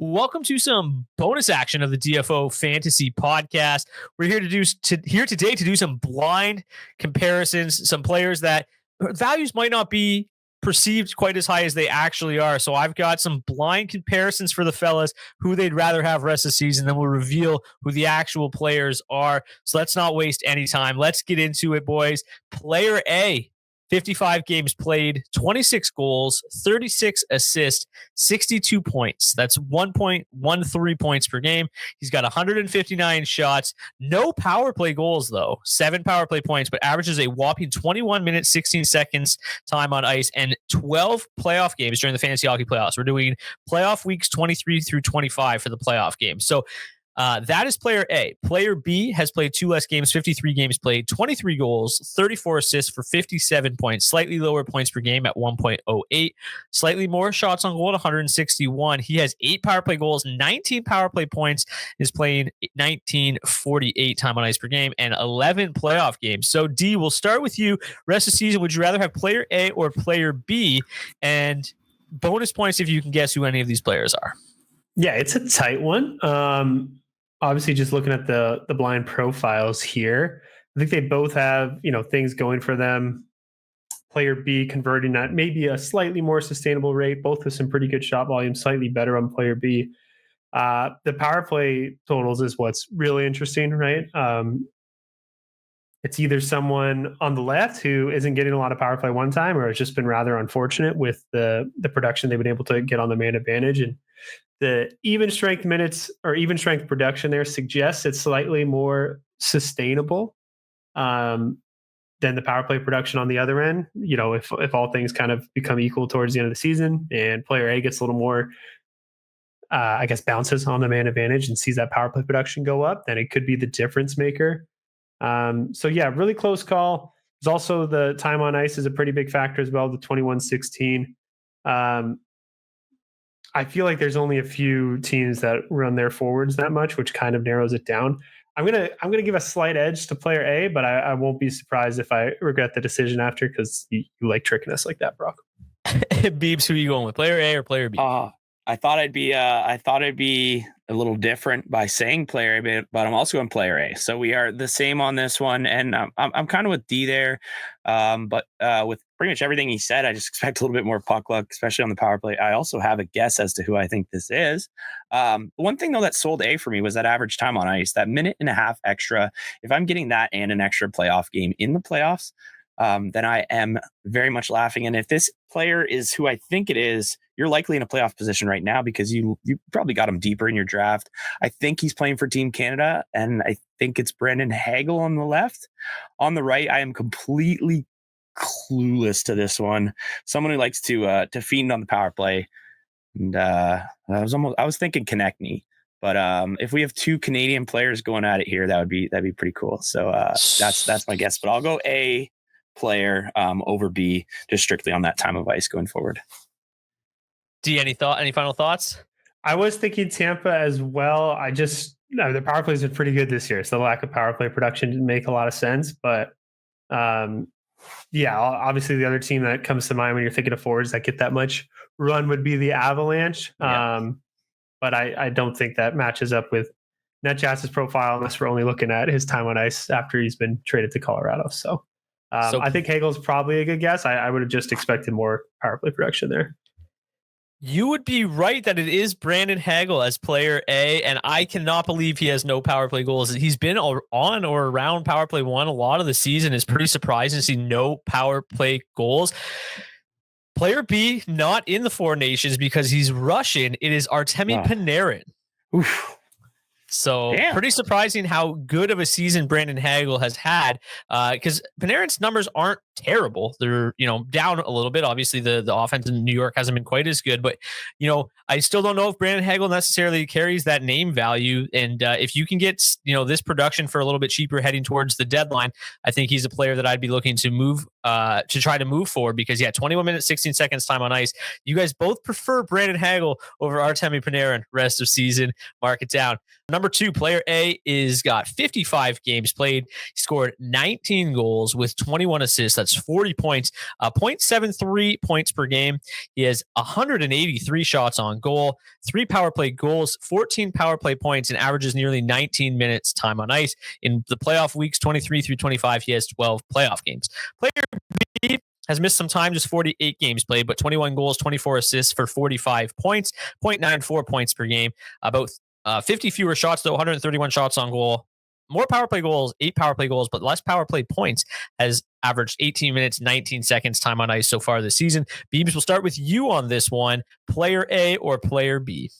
Welcome to some bonus action of the DFO Fantasy Podcast. We're here today to do some blind comparisons, some players that values might not be perceived quite as high as they actually are. So I've got some blind comparisons for the fellas, who they'd rather have rest of the season. Then we'll reveal who the actual players are. So let's not waste any time. Let's get into it, boys. Player A. 55 games played, 26 goals, 36 assists, 62 points. That's 1.13 points per game. He's got 159 shots. No power play goals, though. 7 power play points, but averages a whopping 21 minutes, 16 seconds time on ice and 12 playoff games during the fantasy hockey playoffs. We're doing playoff weeks 23 through 25 for the playoff games. So that is player A. Player B has played 2 less games, 53 games played, 23 goals, 34 assists for 57 points, slightly lower points per game at 1.08, slightly more shots on goal at 161. He has 8 power play goals, 19 power play points, is playing 1948 time on ice per game, and 11 playoff games. So D, we'll start with you. Rest of the season, would you rather have player A or player B? And bonus points if you can guess who any of these players are. Yeah, it's a tight one. Obviously, just looking at the blind profiles here, I think they both have, things going for them. Player B converting at maybe a slightly more sustainable rate, both with some pretty good shot volume, slightly better on player B. The power play totals is what's really interesting, right? It's either someone on the left who isn't getting a lot of power play one time, or has just been rather unfortunate with the production they've been able to get on the man advantage. And the even strength minutes or even strength production there suggests it's slightly more sustainable than the power play production on the other end. If all things kind of become equal towards the end of the season and player A gets a little more, bounces on the man advantage and sees that power play production go up, then it could be the difference maker. Really close call. There's also the time on ice is a pretty big factor as well, the 21-16. I feel like there's only a few teams that run their forwards that much, which kind of narrows it down. I'm gonna give a slight edge to player A, but I won't be surprised if I regret the decision after, because you like tricking us like that, Brock. Beebs, who are you going with, player A or player B? I thought I'd be a little different by saying player A, but I'm also in player A. So we are the same on this one, and I'm kind of with D there. But with pretty much everything he said, I just expect a little bit more puck luck, especially on the power play. I also have a guess as to who I think this is. One thing though that sold A for me was that average time on ice, that minute and a half extra. If I'm getting that and an extra playoff game in the playoffs, then I am very much laughing. And if this player is who I think it is, you're likely in a playoff position right now because you probably got him deeper in your draft. I think he's playing for Team Canada, and I think it's Brandon Hagel on the left. On the right, I am completely clueless to this one. Someone who likes to fiend on the power play. And I was thinking Konechny. But if we have 2 Canadian players going at it here, that'd be pretty cool. So that's my guess. But I'll go A player over B, just strictly on that time of ice going forward. D, any final thoughts? I was thinking Tampa as well. The power plays are pretty good this year, so the lack of power play production didn't make a lot of sense. But obviously the other team that comes to mind when you're thinking of forwards that get that much run would be the Avalanche. Yeah. But I don't think that matches up with Netjaz's profile unless we're only looking at his time on ice after he's been traded to Colorado. So I think Hagel's probably a good guess. I would have just expected more power play production there. You would be right that it is Brandon Hagel as player A, and I cannot believe he has no power play goals. He's been on or around power play 1 a lot of the season. Is pretty surprising to see no power play goals. Player B, not in the 4 nations because he's Russian. It is Artemi Panarin. Oof. So pretty surprising how good of a season Brandon Hagel has had, because Panarin's numbers aren't terrible. They're, down a little bit. Obviously, the offense in New York hasn't been quite as good, but, I still don't know if Brandon Hagel necessarily carries that name value. And if you can get, this production for a little bit cheaper heading towards the deadline, I think he's a player that I'd be looking to move, to try to move forward because, 21 minutes, 16 seconds time on ice. You guys both prefer Brandon Hagel over Artemi Panarin rest of season. Mark it down. Number 2, player A got 55 games played. He scored 19 goals with 21 assists. That's That's 40 points, 0.73 points per game. He has 183 shots on goal, 3 power play goals, 14 power play points, and averages nearly 19 minutes time on ice. In the playoff weeks 23 through 25, he has 12 playoff games. Player B has missed some time, just 48 games played, but 21 goals, 24 assists for 45 points, 0.94 points per game. About 50 fewer shots, though, 131 shots on goal. More power play goals, 8 power play goals, but less power play points. Has averaged 18 minutes, 19 seconds time on ice so far this season. Beebs, we'll start with you on this one. Player A or player B?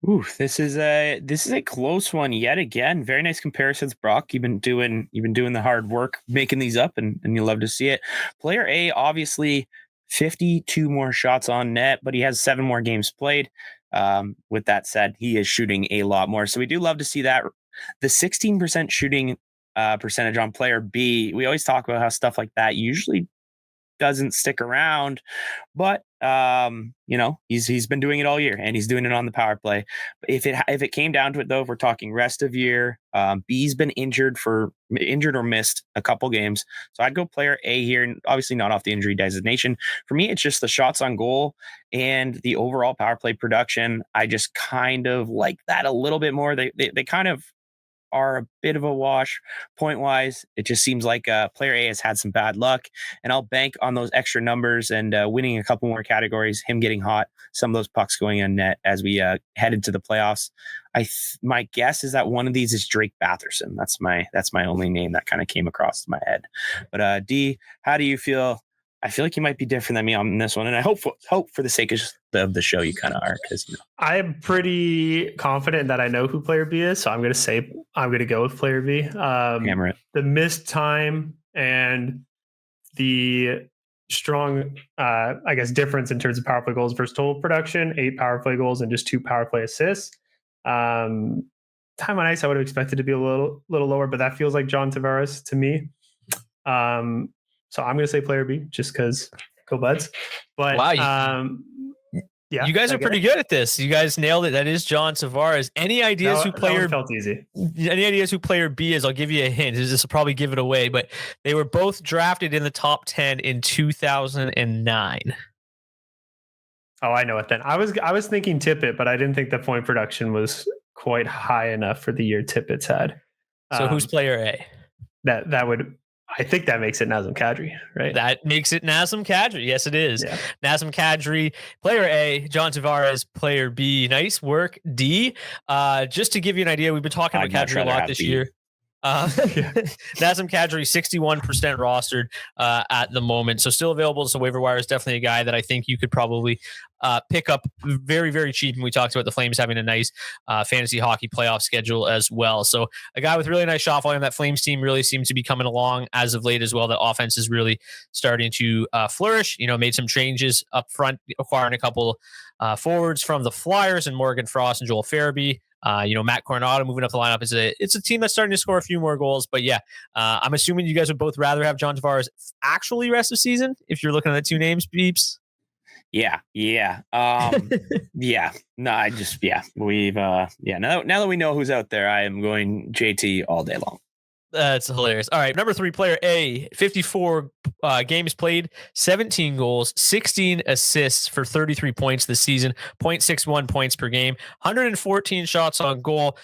Ooh, this is a close one yet again. Very nice comparisons, Brock. You've been doing the hard work making these up, and you love to see it. Player A, obviously 52 more shots on net, but he has 7 more games played. With that said, he is shooting a lot more, so we do love to see that. The 16% shooting percentage on player B. We always talk about how stuff like that usually doesn't stick around, but he's been doing it all year, and he's doing it on the power play. If it came down to it, though, if we're talking rest of year, B's been injured or missed a couple games, so I'd go player A here, and obviously not off the injury designation. For me, it's just the shots on goal and the overall power play production. I just kind of like that a little bit more. They kind of are a bit of a wash point wise. It just seems like player A has had some bad luck, and I'll bank on those extra numbers and winning a couple more categories, him getting hot, some of those pucks going on net as we head into the playoffs. My guess is that one of these is Drake Batherson. That's my only name that kind of came across my head. But D, how do you feel? I feel like you might be different than me on this one, and I hope for the sake of the show you kind of are, because I'm pretty confident that I know who player B is, so I'm going to go with player B. Hammer it. The missed time and the strong, difference in terms of power play goals versus total production: 8 power play goals and just 2 power play assists. Time on ice, I would have expected to be a little lower, but that feels like John Tavares to me. So I'm going to say player B, just because go Buds. But wow, yeah, you guys are pretty good at this. You guys nailed it. That is John Tavares. Any ideas who player felt easy? Any ideas who player B is? I'll give you a hint. This will probably give it away, but they were both drafted in the top 10 in 2009. Oh, I know it then. I was thinking Tippett, but I didn't think the point production was quite high enough for the year Tippett's had. So who's player A? That would. I think that makes it Nazem Kadri, right? That makes it Nazem Kadri. Yes, it is. Yeah. Nazem Kadri, player A, John Tavares, player B. Nice work, D. Just to give you an idea, we've been talking about Kadri a lot this year. Nazem Kadri, 61% rostered at the moment, so still available as a waiver wire. Is definitely a guy that I think you could probably pick up very, very cheap. And we talked about the Flames having a nice fantasy hockey playoff schedule as well. So a guy with really nice shot volume. That Flames team really seems to be coming along as of late as well. The offense is really starting to flourish. Made some changes up front, acquiring a couple forwards from the Flyers and Morgan Frost and Joel Farabee. Matt Coronado moving up the lineup it's a team that's starting to score a few more goals. But yeah, I'm assuming you guys would both rather have John Tavares actually rest of season if you're looking at the two names, Beeps. Yeah. Yeah. No, we've now that we know who's out there, I am going JT all day long. That's hilarious. All right. Number 3, player A, 54 games played, 17 goals, 16 assists for 33 points this season, 0.61 points per game, 114 shots on goal.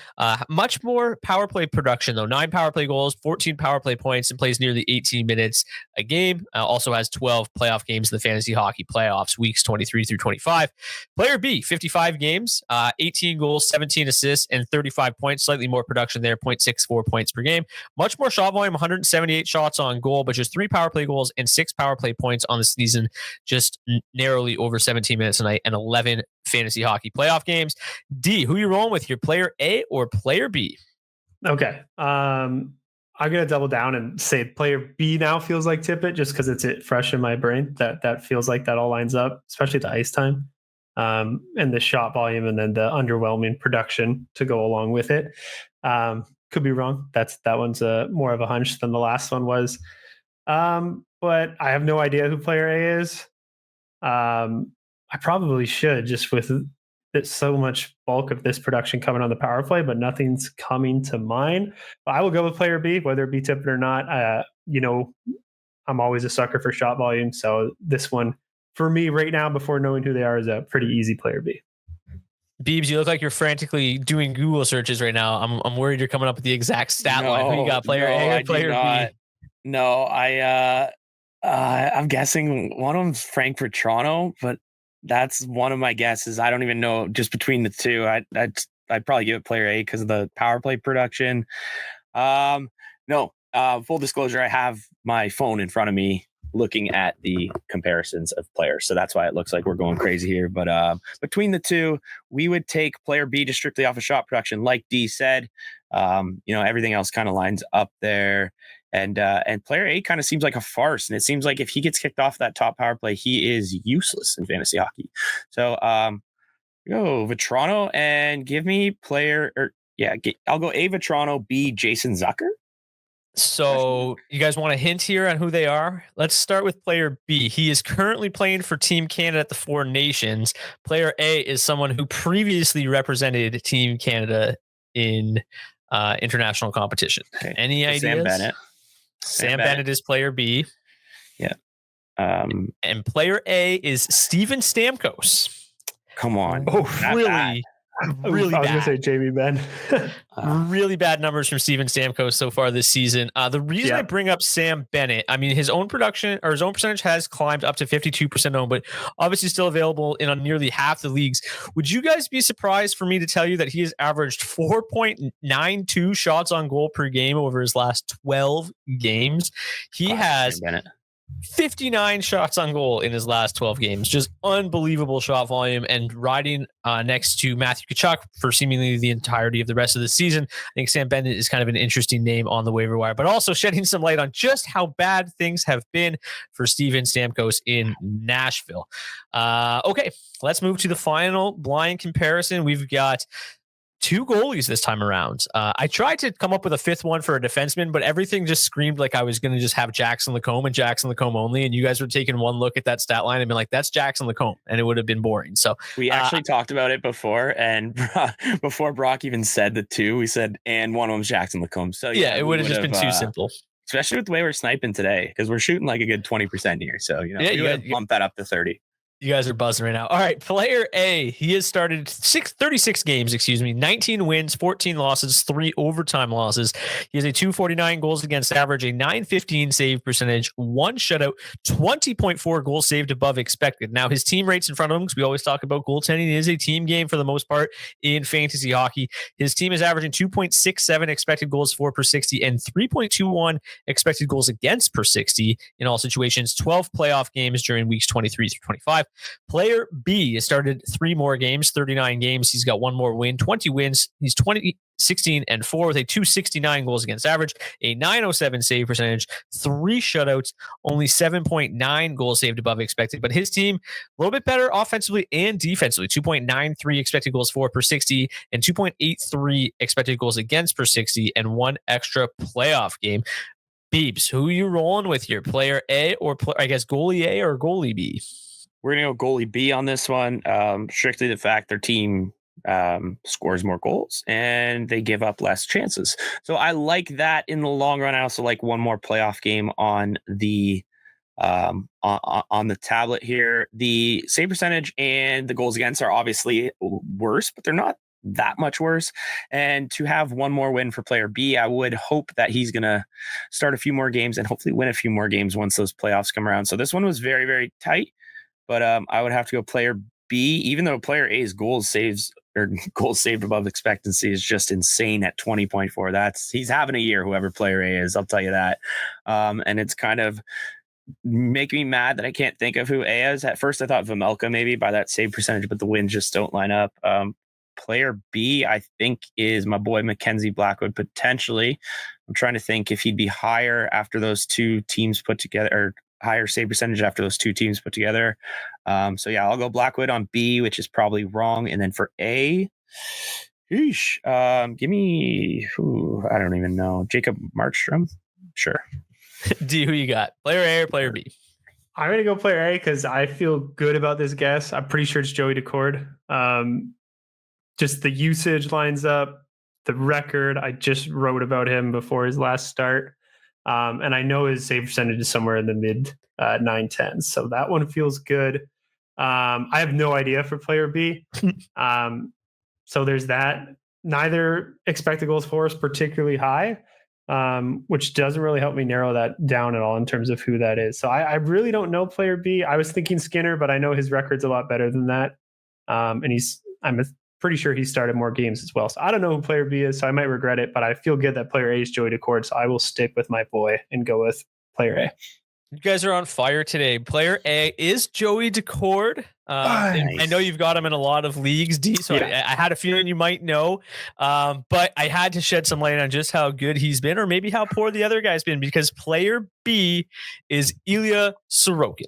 Much more power play production, though. 9 power play goals, 14 power play points, and plays nearly 18 minutes a game. Also has 12 playoff games in the fantasy hockey playoffs, weeks 23 through 25. Player B, 55 games, 18 goals, 17 assists, and 35 points. Slightly more production there, 0.64 points per game. Much more shot volume, 178 shots on goal, but just 3 power play goals and 6 power play points on the season, just narrowly over 17 minutes a night and 11 fantasy hockey playoff games. D, who are you rolling with, your player A or player B? Okay. I'm going to double down and say player B now feels like Tippett, just because it's fresh in my brain. That feels like that all lines up, especially the ice time and the shot volume, and then the underwhelming production to go along with it. Could be wrong. That one's more of a hunch than the last one was. But I have no idea who player A is. I probably should, just with so much bulk of this production coming on the power play, but nothing's coming to mind. But I will go with player B, whether it be Tippett or not. I'm always a sucker for shot volume. So this one, for me right now, before knowing who they are, is a pretty easy player B. Beebs, you look like you're frantically doing Google searches right now. I'm worried you're coming up with the exact stat line. Who you got, player A or player B? No, I'm guessing one of them's Frank Vetrano, but that's one of my guesses. I don't even know just between the two. I'd probably give it player A because of the power play production. No, full disclosure, I have my phone in front of me looking at the comparisons of players. So that's why it looks like we're going crazy here. But between the two, we would take player B just strictly off of shot production. Like D said, everything else kind of lines up there. And player A kind of seems like a farce. And it seems like if he gets kicked off that top power play, he is useless in fantasy hockey. So go Vetrano and give me I'll go A Vetrano, B Jason Zucker. So you guys want a hint here on who they are? Let's start with player B. He is currently playing for Team Canada at the Four Nations. Player A is someone who previously represented Team Canada in international competition. Okay. Any ideas? Sam Bennett. Sam Bennett is player B. Yeah. And player A is Steven Stamkos. Come on. Oh, really? Really bad. I was going to say Jamie Benn. Really bad numbers from Steven Stamkos so far this season. The reason I bring up Sam Bennett, I mean, his own percentage has climbed up to 52% owned, but obviously still available in nearly half the leagues. Would you guys be surprised for me to tell you that he has averaged 4.92 shots on goal per game over his last 12 games? He has 59 shots on goal in his last 12 games. Just unbelievable shot volume, and riding next to Matthew Tkachuk for seemingly the entirety of the rest of the season. I think Sam Bennett is kind of an interesting name on the waiver wire, but also shedding some light on just how bad things have been for Steven Stamkos in Nashville. Okay, let's move to the final blind comparison. We've got two goalies this time around. I tried to come up with a fifth one for a defenseman, but everything just screamed like I was going to just have Jackson Lacombe and Jackson Lacombe only. And you guys were taking one look at that stat line and been like, that's Jackson Lacombe. And it would have been boring. So we actually talked about it before. And before Brock even said the two, we said, and one of them's Jackson Lacombe. So yeah, it would have just been too simple. Especially with the way we're sniping today, because we're shooting like a good 20% here. So, you bump that up to 30. You guys are buzzing right now. All right, player A, he has started 36 games, 19 wins, 14 losses, 3 overtime losses. He has a 249 goals against average, a 915 save percentage, 1 shutout, 20.4 goals saved above expected. Now, his team rates in front of him, because we always talk about goaltending, is a team game for the most part in fantasy hockey. His team is averaging 2.67 expected goals for per 60 and 3.21 expected goals against per 60 in all situations, 12 playoff games during weeks 23 through 25. Player B has started 3 more games, 39 games. He's got 1 more win, 20 wins. He's 16-4 with a 269 goals against average, a 907 save percentage, 3 shutouts, only 7.9 goals saved above expected. But his team, a little bit better offensively and defensively, 2.93 expected goals for per 60 and 2.83 expected goals against per 60 and 1 extra playoff game. Beebs, who are you rolling with here? Player A or goalie A or goalie B? We're going to go goalie B on this one. Strictly the fact their team scores more goals and they give up less chances. So I like that in the long run. I also like one more playoff game on the on the tablet here. The save percentage and the goals against are obviously worse, but they're not that much worse. And to have one more win for player B, I would hope that he's going to start a few more games and hopefully win a few more games once those playoffs come around. So this one was very, very tight. But I would have to go player B, even though player A's goals saved above expectancy is just insane at 20.4. He's having a year, whoever player A is, I'll tell you that. And it's kind of making me mad that I can't think of who A is. At first I thought Vejmelka maybe by that save percentage, but the wins just don't line up. Player B, I think, is my boy Mackenzie Blackwood, potentially. I'm trying to think if he'd be higher after those two teams put together, or higher save percentage after those two teams put together. So yeah, I'll go Blackwood on B, which is probably wrong. And then for A, give me, I don't even know, Jacob Markstrom. Sure. D, who you got? Player A or player B? I'm going to go player A because I feel good about this guess. I'm pretty sure it's Joey Decord. Just the usage lines up, the record. I just wrote about him before his last start. And I know his save percentage is somewhere in the mid 910s. So that one feels good. I have no idea for player B. So there's that. Neither expected goals for is particularly high, which doesn't really help me narrow that down at all in terms of who that is. So I really don't know player B. I was thinking Skinner, but I know his record's a lot better than that. And I'm pretty sure he started more games as well. So I don't know who player B is, so I might regret it, but I feel good that player A is Joey Decord. So I will stick with my boy and go with player A. You guys are on fire today. Player A is Joey Decord. Nice. I know you've got him in a lot of leagues, D, so Yeah. I had a feeling you might know, but I had to shed some light on just how good he's been, or maybe how poor the other guy's been, because player B is Ilya Sorokin,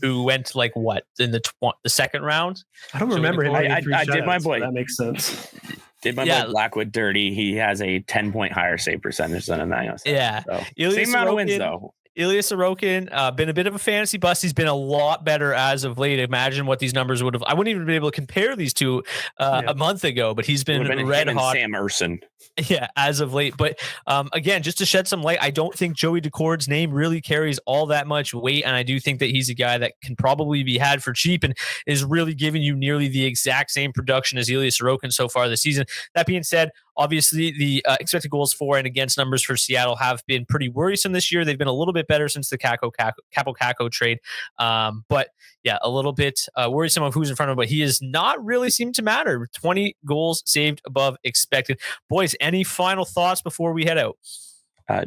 who went like what in the second round. I don't remember him. I did my boy. So that makes sense. Did my boy Blackwood dirty. He has a 10-point higher save percentage than a 907. Yeah. So, Ilya same amount of wins though. Ilya Sorokin, been a bit of a fantasy bust. He's been a lot better as of late. Imagine what these numbers would have. I wouldn't even be able to compare these two a month ago, but he's been red hot. Sam Urson. Yeah, as of late. But again, just to shed some light, I don't think Joey Decord's name really carries all that much weight. And I do think that he's a guy that can probably be had for cheap and is really giving you nearly the exact same production as Ilya Sorokin so far this season. That being said, obviously, the expected goals for and against numbers for Seattle have been pretty worrisome this year. They've been a little bit better since the Capo trade. But yeah, a little bit worrisome of who's in front of him, but he has not really seemed to matter. 20 goals saved above expected. Boys, any final thoughts before we head out?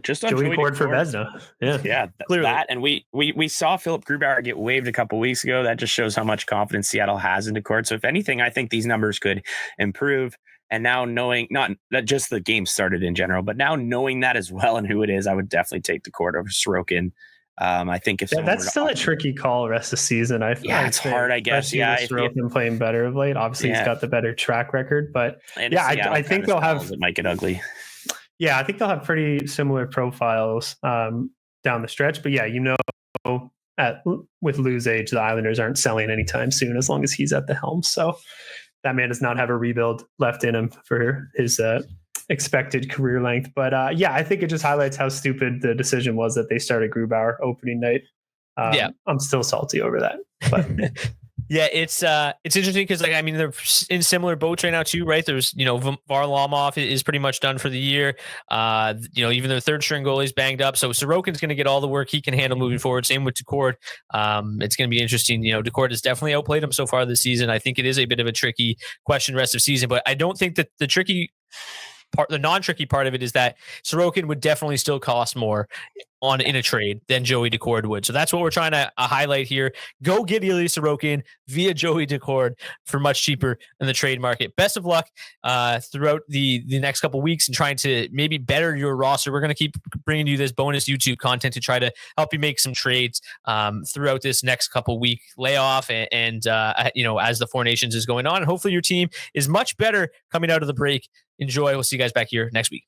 Just on Joey Decord for Vezina. Yeah, clearly. That, and we saw Philip Grubauer get waived a couple weeks ago. That just shows how much confidence Seattle has in Decord. So if anything, I think these numbers could improve. And now knowing not that just the game started in general, but now knowing that as well and who it is, I would definitely take Decord over Sorokin. I think if that's still a tricky call rest of the season. It's hard, I guess. Yeah, Sorokin playing better of late. Obviously, he's got the better track record, but I think they'll have. It might get ugly. Yeah, I think they'll have pretty similar profiles down the stretch. But yeah, with Lou's age, the Islanders aren't selling anytime soon as long as he's at the helm. So that man does not have a rebuild left in him for his expected career length. But I think it just highlights how stupid the decision was that they started Grubauer opening night. I'm still salty over that. But yeah, it's interesting because they're in similar boats right now too, right? There's Varlamov is pretty much done for the year. Even their third string goalie is banged up, so Sorokin's going to get all the work he can handle moving forward. Same with Decord. It's going to be interesting. Decord has definitely outplayed him so far this season. I think it is a bit of a tricky question rest of season, but I don't think that the non-tricky part of it is that Sorokin would definitely still cost more in a trade than Joey Decord would. So that's what we're trying to highlight here. Go get Ilya Sorokin via Joey Decord for much cheaper in the trade market. Best of luck throughout the next couple weeks and trying to maybe better your roster. We're going to keep bringing you this bonus YouTube content to try to help you make some trades throughout this next couple week layoff and as the Four Nations is going on. And hopefully your team is much better coming out of the break. Enjoy. We'll see you guys back here next week.